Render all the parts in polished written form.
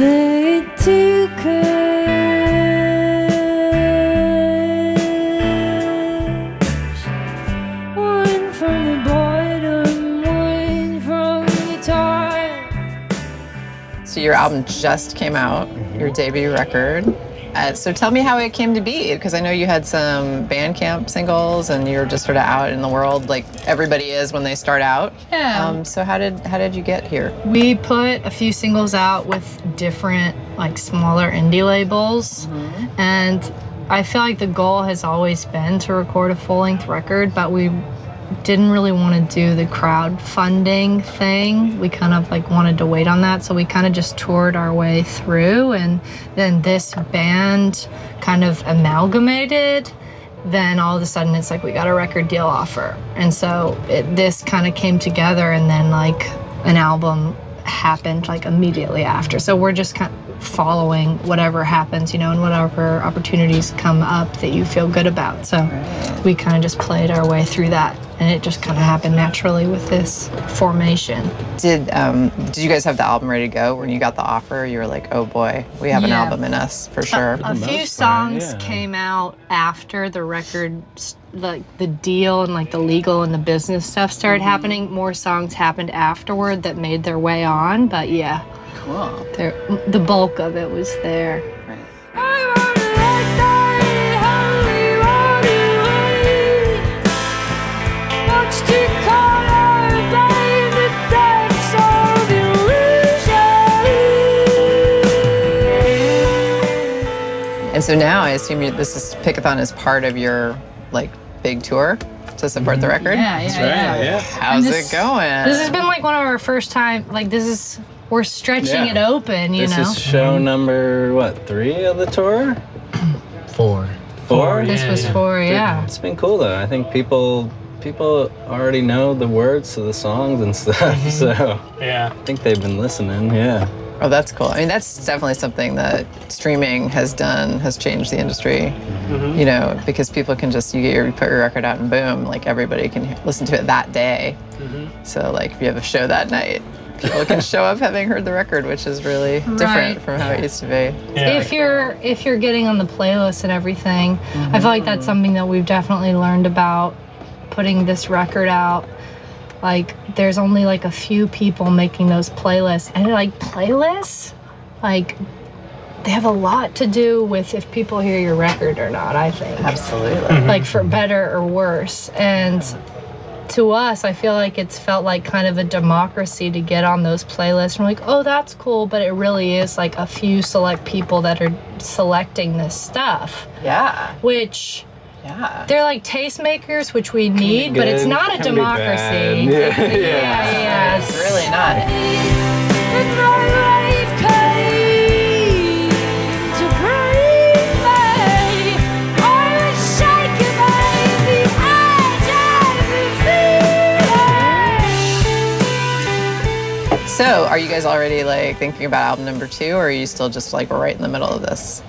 They took us, one from the bottom, one from the top. So your album just came out, your debut record. So tell me how it came to be, because I know you had some Bandcamp singles and you're just sort of out in the world like everybody is when they start out. Yeah. So how did you get here? We put a few singles out with different like smaller indie labels, and I feel like the goal has always been to record a full-length record, but we didn't really want to do the crowdfunding thing. We kind of like wanted to wait on that, so we kind of just toured our way through, and then this band kind of amalgamated. Then all of a sudden it's like we got a record deal offer, and so this kind of came together, and then like an album happened like immediately after. So we're just kind of following whatever happens, you know, and whatever opportunities come up that you feel good about. So we kind of just played our way through that, and it just kind of happened naturally with this formation. Did you guys have the album ready to go when you got the offer? You were like, oh boy, we have an album in us for sure. A few songs came out after the record, like the deal and like the legal and the business stuff started happening. More songs happened afterward that made their way on, but yeah. Cool. The bulk of it was there. And so now I assume Pickathon is part of your like big tour to support the record? Yeah. How's it going? This has been like one of our first time, like we're stretching it open, you know? This is show number, what, 3 of the tour? 4. 4? This was 4, yeah. It's been cool though. I think people already know the words to the songs and stuff, so I think they've been listening, Oh, that's cool. I mean, that's definitely something that streaming has changed the industry, you know, because people can just, you put your record out and boom, like everybody can listen to it that day. So like if you have a show that night, people can show up having heard the record, which is really different from how it used to be. Yeah. If you're getting on the playlist and everything, I feel like that's something that we've definitely learned about putting this record out. Like, there's only like a few people making those playlists, and like playlists, like they have a lot to do with if people hear your record or not, I think. Absolutely. Like for better or worse. And to us, I feel like it's felt like kind of a democracy to get on those playlists. And we're like, oh, that's cool, but it really is like a few select people that are selecting this stuff. Yeah. Which... they're like tastemakers, which we need, but it's not a democracy. Yeah, it's really not. So, are you guys already like thinking about album number 2, or are you still just like we're right in the middle of this?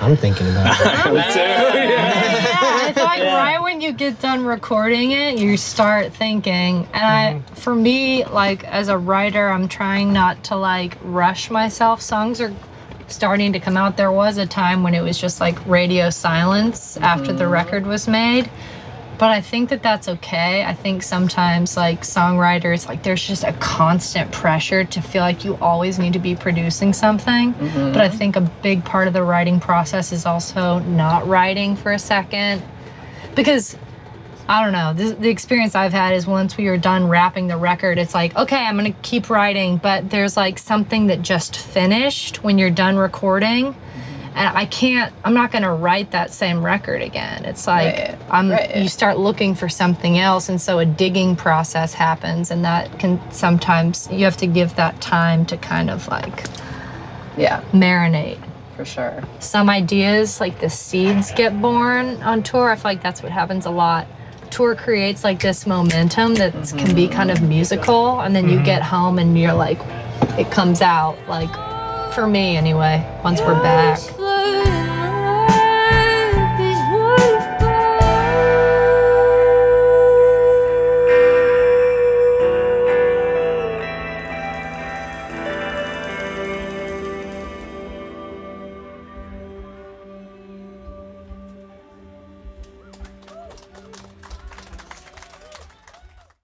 I'm thinking about it. I feel like right when you get done recording it, you start thinking. And for me, like as a writer, I'm trying not to like rush myself. Songs are starting to come out. There was a time when it was just like radio silence after the record was made. But I think that that's okay. I think sometimes like songwriters, like there's just a constant pressure to feel like you always need to be producing something. But I think a big part of the writing process is also not writing for a second. Because, I don't know, the experience I've had is once we were done wrapping the record, it's like, okay, I'm gonna keep writing, but there's like something that just finished when you're done recording. And I'm not gonna write that same record again. It's like, you start looking for something else, and so a digging process happens, and that can sometimes, you have to give that time to kind of like, marinate. For sure. Some ideas, like the seeds get born on tour. I feel like that's what happens a lot. Tour creates like this momentum that can be kind of musical, and then you get home and you're like, it comes out, like, for me anyway, once we're back.